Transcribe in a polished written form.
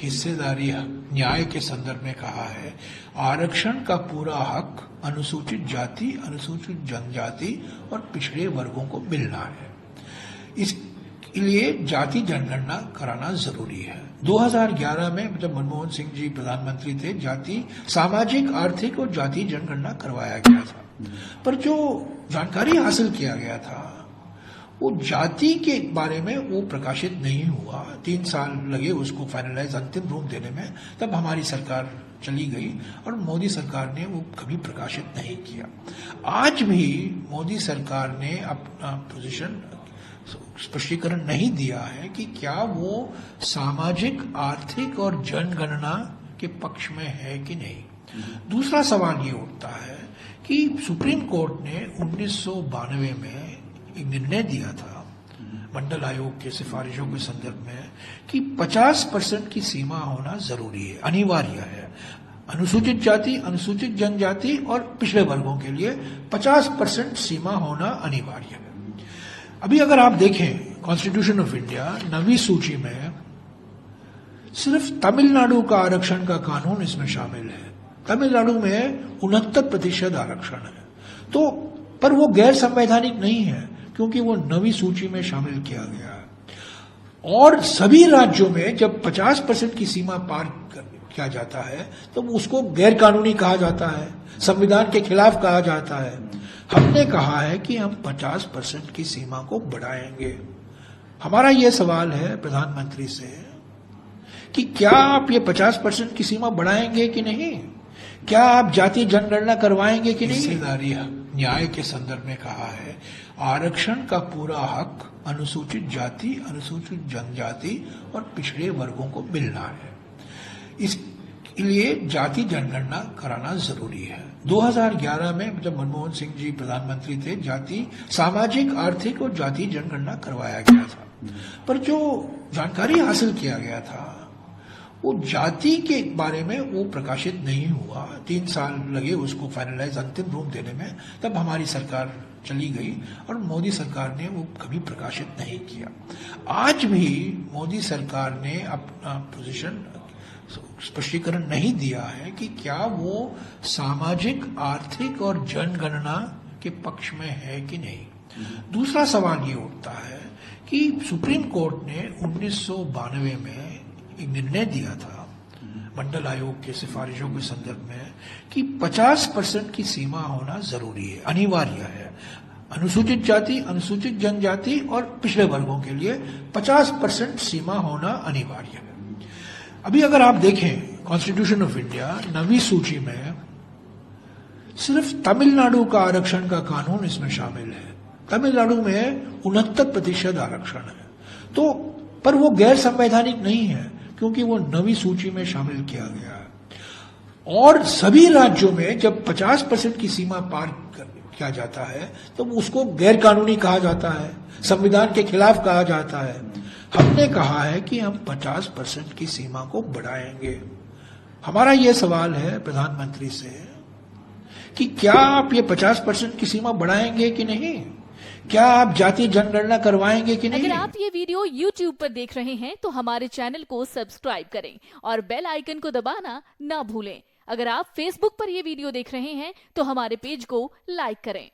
हिस्सेदारी न्याय के संदर्भ में कहा है, आरक्षण का पूरा हक अनुसूचित जाति, अनुसूचित जनजाति और पिछड़े वर्गों को मिलना है। इसके लिए जाति जनगणना कराना जरूरी है। 2011 में जब मनमोहन सिंह जी प्रधानमंत्री थे, जाति सामाजिक, आर्थिक और जाति जनगणना करवाया गया था, पर जो जानकारी हासिल किया गया था वो जाति के बारे में वो प्रकाशित नहीं हुआ। 3 साल लगे उसको फाइनलाइज, अंतिम रूप देने में। तब हमारी सरकार चली गई और मोदी सरकार ने वो कभी प्रकाशित नहीं किया। आज भी मोदी सरकार ने अपना पोजीशन स्पष्टीकरण नहीं दिया है कि क्या वो सामाजिक, आर्थिक और जनगणना के पक्ष में है कि नहीं। दूसरा सवाल ये उठता है कि सुप्रीम कोर्ट ने 1992 में एक निर्णय दिया था मंडल आयोग के सिफारिशों के संदर्भ में कि 50% की सीमा होना जरूरी है, अनिवार्य है। अनुसूचित जाति, अनुसूचित जनजाति और पिछड़े वर्गों के लिए 50% सीमा होना अनिवार्य है। अभी अगर आप देखें कॉन्स्टिट्यूशन ऑफ इंडिया 9वीं सूची में सिर्फ तमिलनाडु का आरक्षण का कानून इसमें शामिल है। तमिलनाडु में 69% आरक्षण है, तो पर वो गैर संवैधानिक नहीं है क्योंकि वो 9वीं सूची में शामिल किया गया है। और सभी राज्यों में जब 50% की सीमा पार किया जाता है तो उसको गैर कानूनी कहा जाता है, संविधान के खिलाफ कहा जाता है। हमने कहा है कि हम 50% की सीमा को बढ़ाएंगे। हमारा ये सवाल है प्रधानमंत्री से कि क्या आप ये 50% की सीमा बढ़ाएंगे कि नहीं, क्या आप जाति जनगणना करवाएंगे कि नहीं। हिस्सेदारी न्याय के संदर्भ में कहा है, आरक्षण का पूरा हक अनुसूचित जाति, अनुसूचित जनजाति और पिछड़े वर्गों को मिलना है। इसके लिए जाति जनगणना कराना जरूरी है। 2011 में जब मनमोहन सिंह जी प्रधानमंत्री थे, जाति सामाजिक, आर्थिक और जाति जनगणना करवाया गया था, पर जो जानकारी हासिल किया गया था वो जाति के बारे में वो प्रकाशित नहीं हुआ। 3 साल लगे उसको फाइनलाइज, अंतिम रूप देने में। तब हमारी सरकार चली गई और मोदी सरकार ने वो कभी प्रकाशित नहीं किया। आज भी मोदी सरकार ने अपना पोजीशन स्पष्टीकरण नहीं दिया है कि क्या वो सामाजिक, आर्थिक और जनगणना के पक्ष में है कि नहीं। दूसरा सवाल ये उठता है कि सुप्रीम कोर्ट ने 1992 में एक निर्णय दिया था मंडल आयोग के सिफारिशों के संदर्भ में कि 50% की सीमा होना जरूरी है, अनिवार्य है। अनुसूचित जाति, अनुसूचित जनजाति और पिछड़े वर्गों के लिए 50% सीमा होना अनिवार्य है। अभी अगर आप देखें कॉन्स्टिट्यूशन ऑफ इंडिया 9वीं सूची में सिर्फ तमिलनाडु का आरक्षण का कानून इसमें शामिल है। तमिलनाडु में 69% आरक्षण है, तो पर वो गैर संवैधानिक नहीं है क्योंकि वो 9वीं सूची में शामिल किया गया है। और सभी राज्यों में जब 50% की सीमा पार किया जाता है तो उसको गैर कानूनी कहा जाता है, संविधान के खिलाफ कहा जाता है। हमने कहा है कि हम 50% की सीमा को बढ़ाएंगे। हमारा ये सवाल है प्रधानमंत्री से कि क्या आप ये 50% की सीमा बढ़ाएंगे कि नहीं, क्या आप जाति जनगणना करवाएंगे कि नहीं। अगर आप ये वीडियो YouTube पर देख रहे हैं तो हमारे चैनल को सब्सक्राइब करें और बेल आइकन को दबाना ना भूलें। अगर आप Facebook पर ये वीडियो देख रहे हैं तो हमारे पेज को लाइक करें।